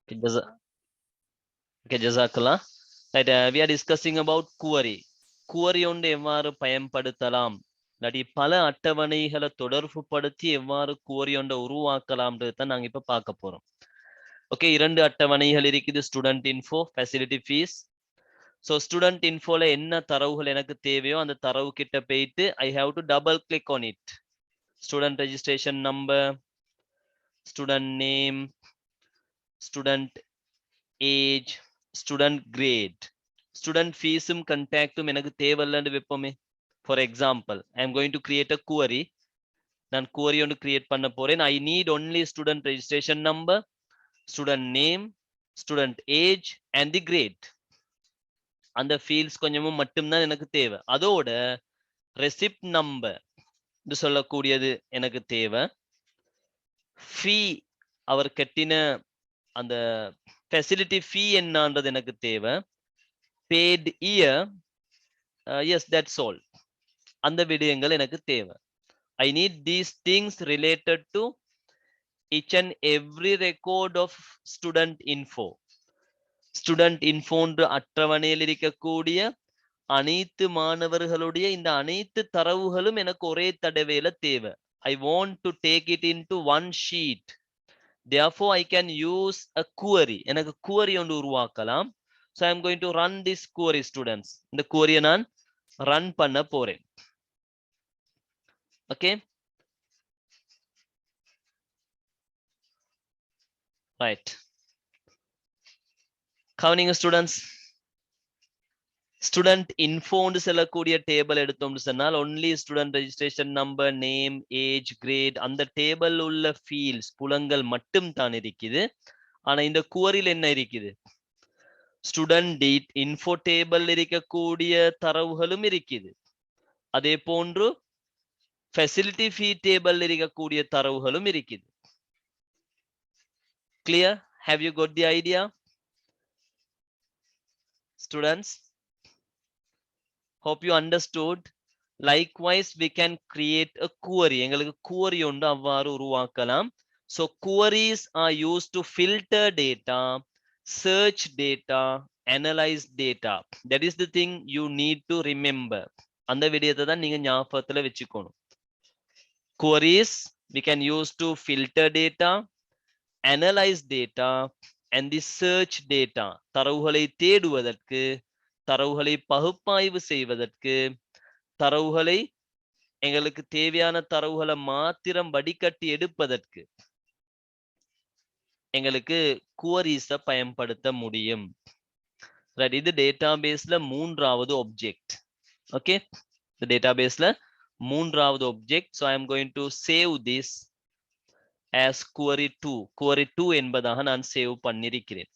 Okay, jazakallah. Right, we are discussing about query. Query ஒன்று எவ்வாறு பயன்படுத்தலாம், இல்லாட்டி பல அட்டவணைகளை தொடர்பு படுத்தி எவ்வாறு query ஒன்றை உருவாக்கலாம்ன்றது தான் நாங்க இப்ப பார்க்க போறோம். ஓகே, 2 அட்டவணைகள் இருக்குது, student info, facility fees. So student இன்ஃபோல என்ன தரவுகள் எனக்கு தேவையோ அந்த தரவு கிட்ட போயிட்டு I have to double click on it. Student registration number, student name, student age, student grade. Student ஃபீஸும் கண்டாக்டும் எனக்கு தேவையில்லைன்னு வைப்போமே. For example, I am going to create a query. நான் குவரி ஒன்று கிரியேட் பண்ண போறேன். I need only student registration number, student name, student age and the grade. அந்த ஃபீல்ட்ஸ் கொஞ்சமும் மட்டும்தான் எனக்கு தேவை. அதோட ரெசிப்ட் நம்பர் சொல்லக்கூடியது எனக்கு தேவை. ஃபீ, அவர் கட்டின அந்த ஃபெசிலிட்டி ஃபீ என்னன்றது எனக்கு தேவை. Paid year, yes that's all. அந்த விடயங்கள் எனக்கு தேவை. I need these things related to each and every record of student info. Student இன்ஃபோன்ற அட்டவணையில் இருக்கக்கூடிய அனைத்து மாணவர்களுடைய இந்த அனைத்து தரவுகளும் எனக்கு ஒரே தடவையில தேவை. I want to take it into one sheet. Therefore, I can use a query. எனக்கு query ஒன்று உருவாக்கலாம். So I am going to run this query, students. இந்த query நான் run பண்ண போறேன். Okay. Right. கவனிங்க ஸ்டூடெண்ட்ஸ். ஸ்டூடெண்ட் இன்ஃபோன்னு சொல்லக்கூடிய டேபிள் எடுத்தோம்னு சொன்னால் only student registration number, name, age, grade அந்த டேபிள் உள்ள ஃபீல்ட்ஸ் புலங்கள் மட்டும் தான் இருக்குது. ஆனா இந்த குவரியில் என்ன இருக்குது? ஸ்டூடெண்ட் இன்ஃபோ டேபிள் இருக்கக்கூடிய தரவுகளும் இருக்குது. அதே போன்று ஃபெசிலிட்டி ஃபீ டேபிள் இருக்கக்கூடிய தரவுகளும் இருக்குது. Clear? Have you got the idea students? Hope you understood. Likewise, we can create a query. எங்களுக்கு query ஒன்று அவ்வாறு உருவாக்கலாம். So queries are used to filter data, search data, analyze data. That is the thing you need to remember. அந்த விடயத்தை தான் நீங்க ஞாபகத்துல வச்சுக்கணும். Queries we can use to filter data, analyze data and the search data. தரவுகளை தேடுவதற்கு, தரவுகளை பகுப்பாய்வு செய்வதற்கு, தரவுகளை எங்களுக்கு தேவையான தரவுகளை மாத்திரம் வடிகட்டி எடுப்பதற்கு எங்களுக்கு குவரிஸ பயன்படுத்த முடியும். ரைட், இது டேட்டாபேஸ்ல மூன்றாவது ஆப்ஜெக்ட். ஓகே, இந்த டேட்டாபேஸ்ல மூன்றாவது object. So I am going to save this as query 2. query 2 என்பதாக நான் சேவ் பண்ணிருக்கிறேன்.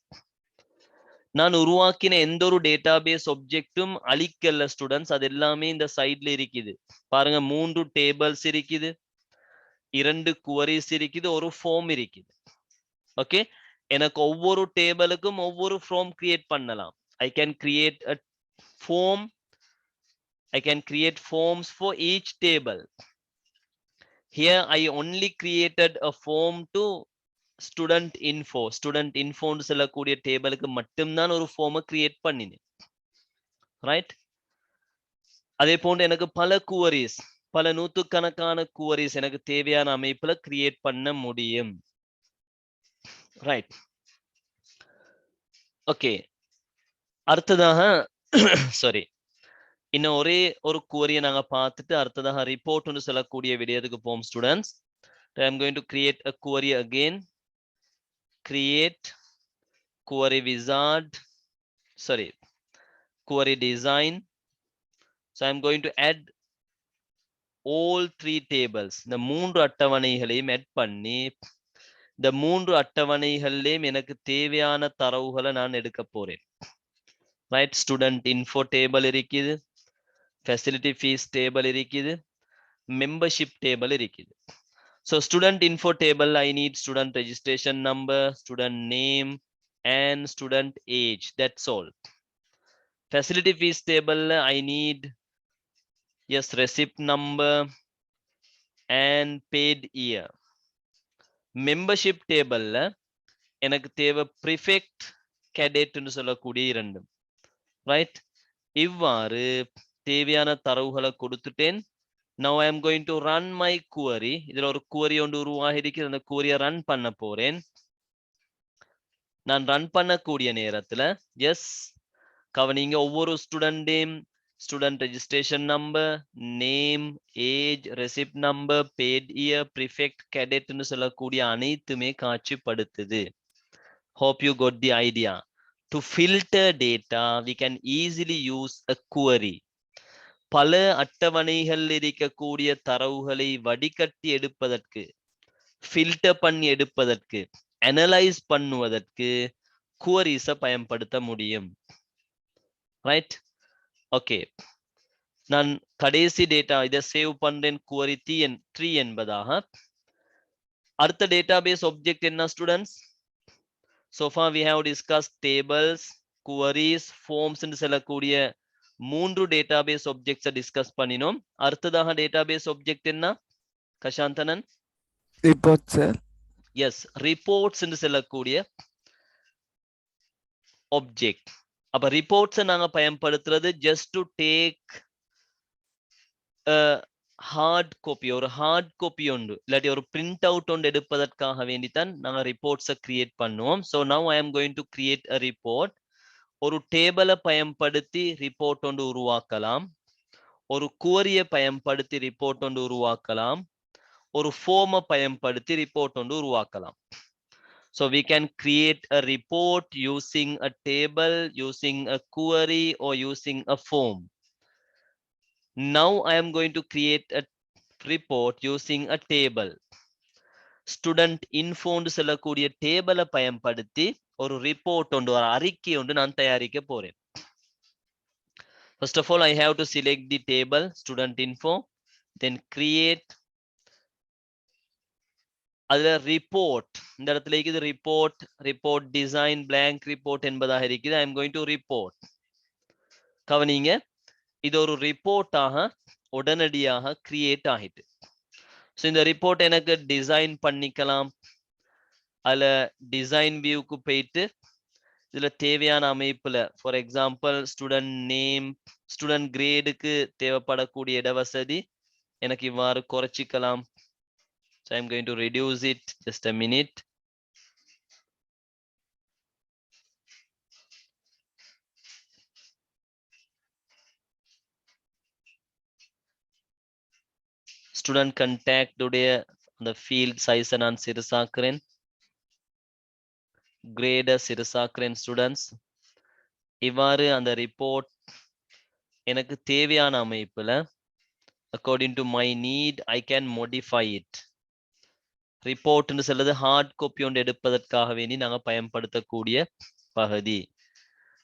நான் உருவாக்கின எந்த ஒரு டேட்டாபேஸ் ஆப்ஜெக்டும் அழிக்கல ஸ்டூடெண்ட்ஸ். அது எல்லாமே இந்த சைட்ல இருக்குது. பாருங்க, 3 டேபிள்ஸ் இருக்குது, 2 குவரிஸ் இருக்குது, ஒரு ஃபார்ம் இருக்குது. ஓகே, எனக்கு ஒவ்வொரு டேபிளுக்கும் ஒவ்வொரு ஃபார்ம் கிரியேட் பண்ணலாம். I can create a form. I can create forms for each table. Here I only created a form to student info. Student இன்ஃபோன்னு சொல்லக்கூடிய டேபிளுக்கு மட்டும்தான் ஒரு ஃபார்மை கிரியேட் பண்ணினேன். ரைட், அதே போன்று எனக்கு பல குவரிஸ், பல நூற்றுக்கணக்கான குவரிஸ் எனக்கு தேவையான அமைப்புல கிரியேட் பண்ண முடியும். Right, okay. அடுத்ததாக சாரி, இன்னும் ஒரே ஒரு குவரியை நாங்க பார்த்துட்டு அடுத்ததாக ரிப்போர்ட்னு சொல்லக்கூடிய விடயத்துக்கு போவோம் students. I am going to create a query again. Create query wizard, sorry, query design. So I am going to add all 3 tables. இந்த 3 அட்டவணைகளையும் ஆட் பண்ணி இந்த 3 அட்டவணைகளிலும் எனக்கு தேவையான தரவுகளை நான் எடுக்க போறேன். ரைட், ஸ்டூடெண்ட் இன்ஃபோ டேபிள் இருக்குது, ஃபெசிலிட்டி ஃபீஸ் டேபிள் இருக்குது, மெம்பர்ஷிப் டேபிள் இருக்குது. So student info table, I need student registration number, student name and student age. That's all. Facility fees table, I need, yes, receipt number and paid year. Membership table, எனக்கு தேவை prefect cadet ன்னு சொல்லக்கூடிய இரண்டும். Right? இவ்வாறு தேவையான தரவுகளை கொடுத்துட்டேன். Now I am going to run my query. இதுல ஒரு query ஒன்று உருவாகி இருக்குது. அந்த query ரன் பண்ண போறேன். நான் ரன் பண்ணக்கூடிய நேரத்துல எஸ் கவனிங்க, ஒவ்வொரு ஸ்டூடெண்டையும் student registration number, name, age, receipt number, paid year, prefect, கேடெட்னு சொல்லக்கூடிய அனைத்துமே காட்சிப்படுத்துது. Hope you got the idea. To filter data, we can easily use a query. பல அட்டவணைகள் இருக்கக்கூடிய தரவுகளை வடிகட்டி எடுப்பதற்கு, ஃபில்டர் பண்ணி எடுப்பதற்கு, அனலைஸ் பண்ணுவதற்கு குவரிஸை பயன்படுத்த முடியும். ரைட்? ஓகே, நான் கடைசி டேட்டா இதை சேவ் பண்றேன் குவரி 3 என்பதாக. அடுத்த டேட்டாபேஸ் ஆப்ஜெக்ட் என்ன students? So far we have discussed tables, queries, forms ன்னு சொல்லக்கூடிய 3 டேட்டாபேஸ் ஆப்ஜெக்ட்ஸை டிஸ்கஸ் பண்ணினோம். அடுத்ததாக டேட்டாபேஸ் ஆப்ஜெக்ட் என்ன கஷாந்தனன்? Report sir. எஸ், ரிப்போர்ட்ஸ் ன்னு சொல்லக்கூடிய ஆப்ஜெக்ட். அப்ப ரிப்போர்ட்ஸை நாங்க பயன்படுத்துறது just to take hard copy, ஒரு ஹார்ட் காப்பி உண்டு இல்லாட்டி ஒரு பிரிண்ட் அவுட் ஒன்று எடுப்பதற்காக வேண்டித்தான் நாங்க ரிப்போர்ட்ஸை கிரியேட் பண்ணுவோம். So now I am going to create a report. ஒரு டேபிளை பயன்படுத்தி ரிப்போர்ட் ஒன்று உருவாக்கலாம், ஒரு குவரியை பயன்படுத்தி ரிப்போர்ட் ஒன்று உருவாக்கலாம், ஒரு ஃபார்மை பயன்படுத்தி ரிப்போர்ட் ஒன்று உருவாக்கலாம். So we can create a report using a table, using a query, or using a form. Now I am going to create a report using a table. Student info ன்னு சொல்லக்கூடிய டேபிளை பயன்படுத்தி ஒரு ரிப்போர்ட் ஒன்று, ஒரு அறிக்கை ஒன்று நான் தயாரிக்க போறேன். First of all, I have to select the table student info, then create. அதுல ரிப்போர்ட் இந்த இடத்துல இருக்குது, report, report design, blank report என்பதாக இருக்குது. I am going to report. கவனிங்க, இது ஒரு ரிப்போர்ட்டாக உடனடியாக கிரியேட் ஆகிட்டு. ஸோ இந்த ரிப்போர்ட் எனக்கு டிசைன் பண்ணிக்கலாம். அதுல டிசைன் வியூக்கு போயிட்டு இதுல தேவையான அமைப்புல, for example student name, student கிரேடுக்கு தேவைப்படக்கூடிய இடவசதி எனக்கு இவ்வாறு குறைச்சிக்கலாம். So I'm going to reduce it. Just a minute. Student contact உடைய அந்த field size நான் சிறுசாக்குறேன், grade சிறுசாக்குறேன் students. இவ்வாறு அந்த ரிப்போர்ட் எனக்கு தேவையான அமைப்புல according to my need I can modify it. ரிப்போர்ட்னு சொல்றது ஹார்ட் காப்பி ஒன்று எடுப்பதற்காக வேண்டி நாங்கள் பயன்படுத்தக்கூடிய பகுதி.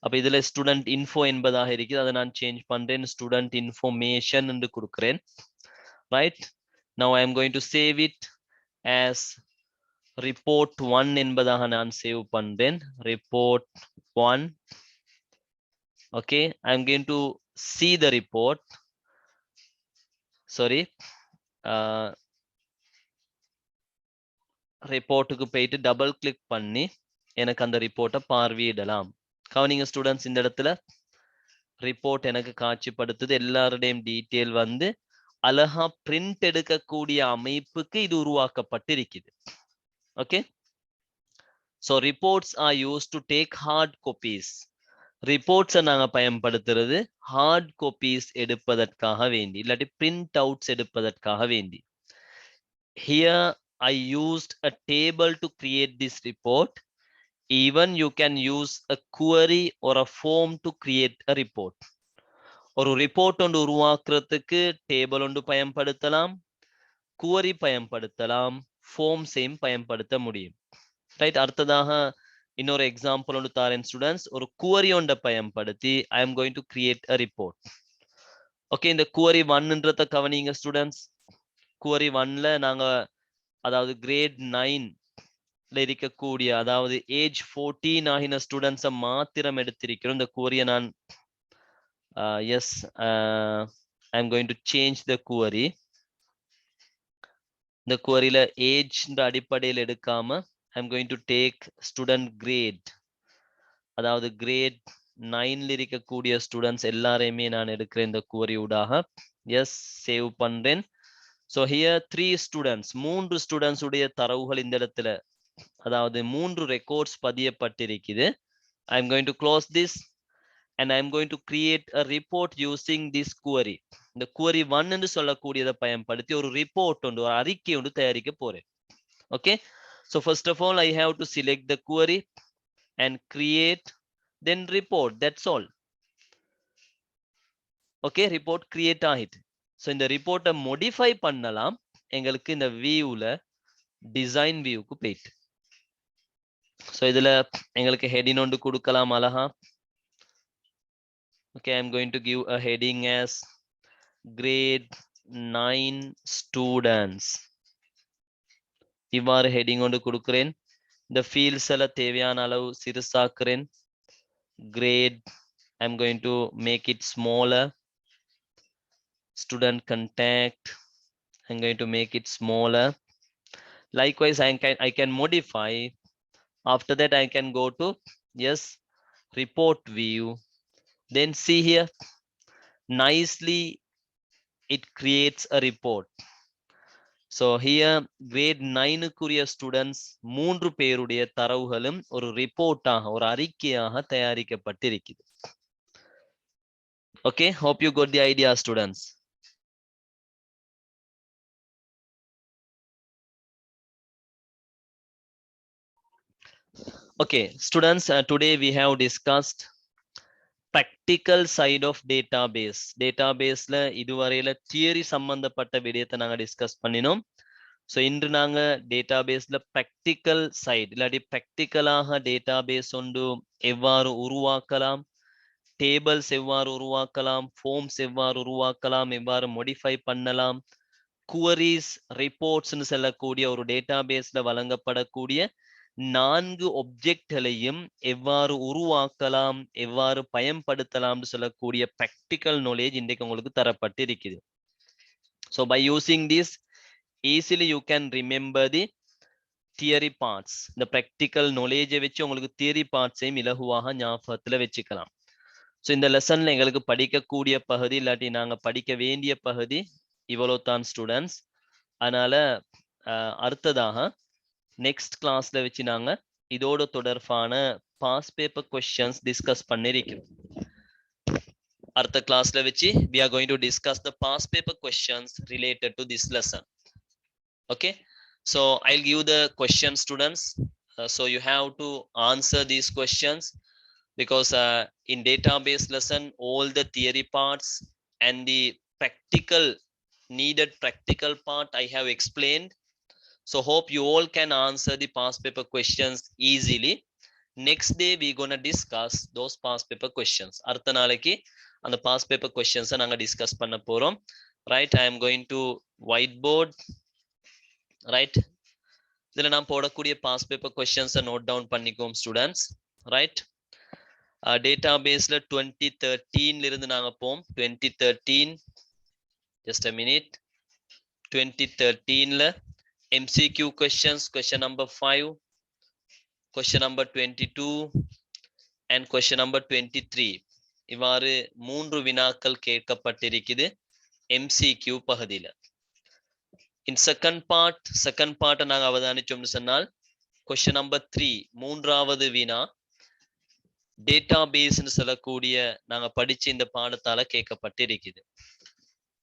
அப்ப இதுல ஸ்டூடெண்ட் இன்ஃபோ என்பதாக இருக்குது, அதை நான் சேஞ்ச் பண்றேன், ஸ்டூடெண்ட் இன்ஃபர்மேஷன் என்று கொடுக்கிறேன். Right? Now I am going to save it as report 1 என்பதாக நான் சேவ் பண்றேன். report 1. okay, I am going to see the report. sorry, ரிப்போர்ட்டுக்கு போயிட்டு டபுள் கிளிக் பண்ணி எனக்கு அந்த ரிப்போர்ட்டை பார்வையிடலாம். கவனிங்க ஸ்டூடெண்ட்ஸ், இந்த இடத்துல ரிப்போர்ட் எனக்கு காட்சிப்படுத்துது. எல்லாருடையும் டீட்டெயில் வந்து அழகா பிரிண்ட் எடுக்கக்கூடிய அமைப்புக்கு இது உருவாக்கப்பட்டிருக்குது. Okay, so reports are used to take hard copies. ரிப்போர்ட்ஸை நாங்கள் பயன்படுத்துறது ஹார்ட் காப்பீஸ் எடுப்பதற்காக வேண்டி, இல்லாட்டி பிரிண்ட் அவுட்ஸ் எடுப்பதற்காக வேண்டி. Here I used a table to create this report. Even you can use a query or a form to create a report. ஒரு report ஒன்று உருவாக்குறதுக்கு டேபிள் ஒன்று பயன்படுத்தலாம், குவரி பயன்படுத்தலாம், ஃபார்ம்ஸையும் பயன்படுத்த முடியும். ரைட்? அடுத்ததாக இன்னொரு எக்ஸாம்பிள் ஒன்று தாரேன் ஸ்டூடெண்ட்ஸ். ஒரு குவரி ஒன்றை பயன்படுத்தி ஐ am going to create a report. Okay, இந்த குவரி 1ன்றத கவனிங்க ஸ்டூடெண்ட்ஸ். குவரி 1ல நாங்க, அதாவது கிரேட் 9ல இருக்கக்கூடிய, அதாவது ஏஜ் 14 ஆகின ஸ்டூடெண்ட்ஸை மாத்திரம் எடுத்திருக்கிறோம். இந்த குவரியை நான் yes I am going to change the query. இந்த குவரியில ஏஜ் அடிப்படையில் எடுக்காம I'm going to take student grade. அதாவது கிரேட் 9ல இருக்கக்கூடிய ஸ்டூடெண்ட்ஸ் எல்லாரையுமே நான் எடுக்கிறேன் இந்த query ஊடாக. எஸ், சேவ் பண்றேன். ஸோ ஹியர் 3 ஸ்டூடெண்ட்ஸ், 3 ஸ்டூடெண்ட்ஸ் உடைய தரவுகள் இந்த இடத்துல, அதாவது 3 records பதியப்பட்டிருக்குது. I am going to close this and I am going to create a report using this query. இந்த query 1 என்று சொல்லக்கூடியதை பயன்படுத்தி ஒரு ரிப்போர்ட் ஒன்று, ஒரு அறிக்கை ஒன்று தயாரிக்க போறேன். Okay, so first of all I have to select the query and create, then report. That's all. Okay, report create ஆகிட்டு. ஸோ இந்த ரிப்போர்ட்டை modify பண்ணலாம். எங்களுக்கு இந்த வியூல டிசைன் வியூக்கு போயிட்டு, ஸோ இதுல எங்களுக்கு ஹெடிங் ஒன்று கொடுக்கலாம் அழகா. Okay, I'm going to give a heading as grade 9 students. இவ்வாறு ஹெடிங் ஒன்று கொடுக்கிறேன். இந்த ஃபீல்ட்ஸ் எல்லாம் தேவையான அளவு சிறுசாக்குறேன். grade, I'm going to make it smaller. Student contact, I'm going to make it smaller. Likewise, I can modify. After that, I can go to, yes, report view. Then see here, nicely it creates a report. So here grade 9 குரிய students 3 பேருடைய தரவுகளும் ஒரு ரிப்போர்ட்டாக, ஒரு அறிக்கையாக தயாரிக்கப்பட்டிருக்குது. Okay, hope you got the idea, students. Okay, students, today we have discussed practical side of database. Databaseல இதுவரையில theory சம்பந்தப்பட்ட விடயத்தை நாங்க டிஸ்கஸ் பண்ணினோம். ஸோ இன்று நாங்க டேட்டாபேஸ்ல ப்ராக்டிக்கல் சைடு இல்லாட்டி ப்ராக்டிக்கலாக டேட்டாபேஸ் ஒன்று எவ்வாறு உருவாக்கலாம், டேபிள்ஸ் எவ்வாறு உருவாக்கலாம், ஃபார்ம்ஸ் எவ்வாறு உருவாக்கலாம், எவ்வாறு மோடிஃபை பண்ணலாம், குவரிஸ், ரிப்போர்ட்ஸ்னு சொல்லக்கூடிய ஒரு டேட்டாபேஸ்ல வழங்கப்படக்கூடிய 4 ஒப்ஜெக்ட்களையும் எவ்வாறு உருவாக்கலாம், எவ்வாறு பயன்படுத்தலாம்னு சொல்லக்கூடிய ப்ராக்டிக்கல் நாலேஜ் இன்றைக்கு உங்களுக்கு தரப்பட்டு இருக்குது. So by using this easily you can remember the theory parts. இந்த practical knowledge வச்சு உங்களுக்கு theory parts-ஐயும் இலகுவாக ஞாபகத்துல வச்சுக்கலாம். ஸோ இந்த லெசன்ல எங்களுக்கு படிக்கக்கூடிய பகுதி இல்லாட்டி நாங்க படிக்க வேண்டிய பகுதி இவ்வளோ தான் ஸ்டூடெண்ட்ஸ். அதனால அடுத்ததாக நெக்ஸ்ட் கிளாஸ்ல வச்சு நாங்க இதோட தொடர்பான பாஸ் பேப்பர் கொஸ்டின்ஸ் டிஸ்கஸ் பண்ணிருக்கோம். அடுத்த கிளாஸ்ல வச்சு we are going to discuss the past paper questions related to this lesson. Okay, so I'll give the question, students. So you have to answer these questions because in database lesson all the theory parts and the practical needed practical part I have explained. So hope you all can answer the past paper questions easily. Next day we gonna discuss those past paper questions. அடுத்த நாளைக்கு அந்த past paper questions நாங்க discuss பண்ண போறோம். Right, I am going to whiteboard. Right, இதுல நான் போடக்கூடிய past paper கொஸ்டின்ஸை நோட் டவுன் பண்ணிக்கோம் ஸ்டூடெண்ட்ஸ். ரைட், டேட்டாபேஸ்ல 2013 இருந்து நாங்க போம். 2013, ஜஸ்ட் அ மினிட். 2013ல MCQ questions, question number 5, question number 22 and question number 23. இவ்வாறு 3 வினாக்கள் கேட்கப்பட்டிருக்குது MCQ பகுதியில. In second part நாங்க அவதானிச்சோம்னு சொன்னால் question number 3, மூன்றாவது வினா டேட்டாபேஸ்னு சொல்லக்கூடிய நாங்க படிச்ச இந்த பாடத்தால கேட்கப்பட்டிருக்குது.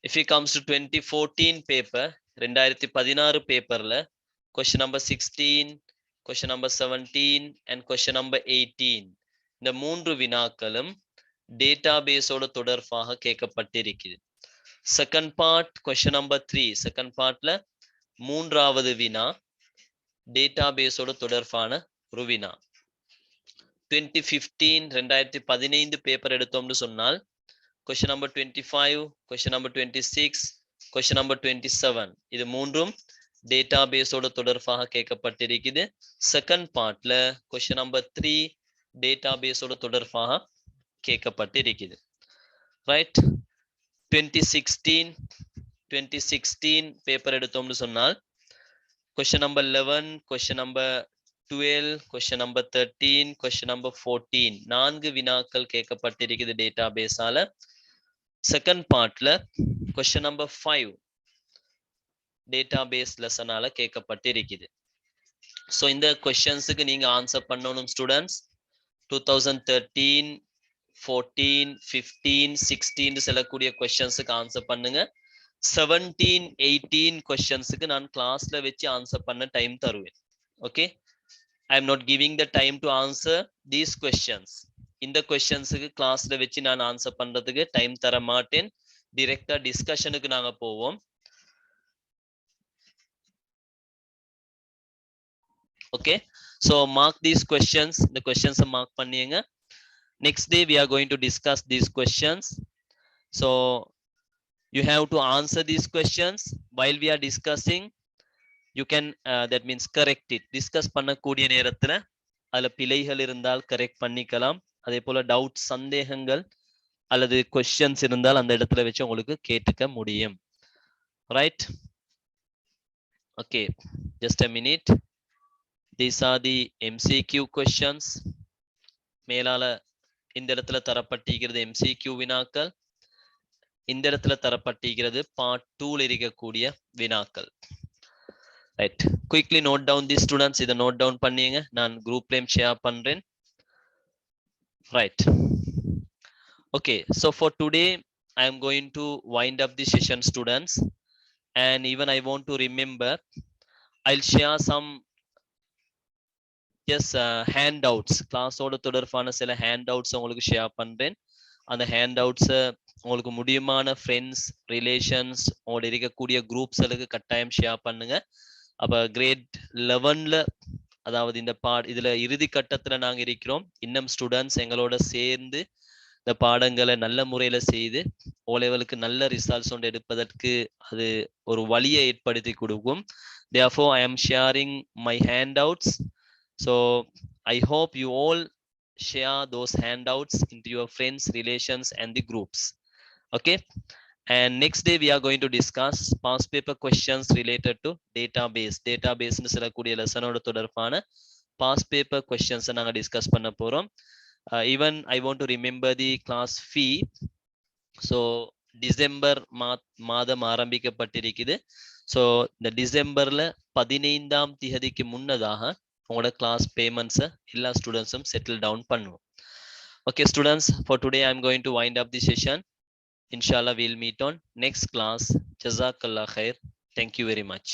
If it comes to 2014 paper, 2016 பேப்பர்ல question number 16, question number 17 and question number 18 இந்த 3 வினாக்களும் டேட்டாபேஸோட தொடர்பாக கேட்கப்பட்டிருக்குது. Second part question number 3, second partல மூன்றாவது வினா டேட்டாபேஸோட தொடர்பான ஒரு வினா. 2015 பேப்பர் எடுத்தோம்னு சொன்னால் question number 25, question number 26, question number 27 இது மூன்றும் டேட்டாபேஸோட தொடர்பாக கேட்கப்பட்டிருக்குது. செகண்ட் பார்ட்ல question number 3 டேட்டாபேஸோட தொடர்பாக கேட்கப்பட்டிருக்குது. ரைட், 2016 பேப்பர் எடுத்தோம்னு சொன்னால் question number 11, question number 12, question number 13, question number 14. 4 வினாக்கள் கேட்கப்பட்டிருக்குது டேட்டாபேஸால. செகண்ட் பார்ட்ல question number 5 டேட்டாபேஸ் லெசனால கேட்கப்பட்டிருக்குது. ஸோ இந்த கொஸ்டின்ஸுக்கு நீங்க ஆன்சர் பண்ணணும் ஸ்டூடெண்ட்ஸ். 2013, 14, 15, 16 செல்லக்கூடிய கொஸ்டின்ஸுக்கு ஆன்சர் பண்ணுங்க. 17, 18 கொஸ்டின்ஸுக்கு நான் கிளாஸ்ல வச்சு ஆன்சர் பண்ண டைம் தருவேன். Okay, I am not giving the time to answer these questions. இந்த கொஸ்டின்ஸுக்கு கிளாஸ்ல வச்சு நான் ஆன்சர் பண்றதுக்கு டைம் தர மாட்டேன். டிரெக்டா டிஸ்கஷனுக்கு நாங்க போவோம். Okay, so mark these questions. The questions are mark பண்ணியங்க. Next day we are going to discuss these questions. So you have to answer these questions while we are discussing. You can that means correct it. Discuss பண்ணக்கூடிய நேரத்துல அதுல பிழைகள் இருந்தால் correct பண்ணிக்கலாம். அதே போல doubt சந்தேகங்கள் அல்லது questions இருந்தால் அந்த இடத்துல வச்சு உங்களுக்கு கேட்டுக்க முடியும். Right? Okay, just a minute. These are the MCQ questions. மேலால இந்த இடத்துல தரப்பட்டிருக்கிறது MCQ வினாக்கள். இந்த இடத்துல தரப்பட்டிருக்கிறது பார்ட் 2ல இருக்கக்கூடிய வினாக்கள். Right, quickly note down the students. இதை நோட் டவுன் பண்ணிங்க, நான் குரூப்லயும் ஷேர் பண்றேன். Right, okay. So for today I am going to wind up the session students, and even I want to remember I'll share some handouts. கிளாஸோட தொடர்பான சில ஹேண்ட்அவுட்ஸ் உங்களுக்கு share பண்றேன். அந்த ஹேண்ட்அவுட்ஸை உங்களுக்கு முடியுமான ஃப்ரெண்ட்ஸ், ரிலேஷன்ஸ், உங்களோட இருக்கக்கூடிய குரூப்ஸ்களுக்கு கட்டாயம் ஷேர் பண்ணுங்க. அப்போ கிரேட் 11ல, அதாவது இந்த இதுல இறுதி கட்டத்துல நாங்க இருக்கிறோம். இன்னும் ஸ்டூடெண்ட்ஸ் எங்களோட சேர்ந்து இந்த பாடங்களை நல்ல முறையில செய்து ஓ லெவலுக்கு நல்ல ரிசல்ட்ஸ் ஒன்று எடுப்பதற்கு அது ஒரு வழியை ஏற்படுத்தி கொடுக்கும். Therefore I am sharing my handouts. So I hope you all share those handouts into your friends, relations and the groups. Okay, and next day we are going to discuss past paper questions related to database. Database னு சொல்லக்கூடிய லெசனோட தொடர்பான past paper questions நாங்க discuss பண்ண போறோம். Even I want to remember the class fee. So December மாதம் ஆரம்பிக்கப்பட்டிருக்குது. So இந்த டிசம்பர்ல 15ஆம் தேதிக்கு முன்னதாக உங்களோட கிளாஸ் பேமெண்ட்ஸை எல்லா ஸ்டூடெண்ட்ஸும் செட்டில் டவுன் பண்ணுவோம். Okay students, for today I am going to wind up the session. Inshallah we'll meet on next class. Jazakallah khair. Thank you very much.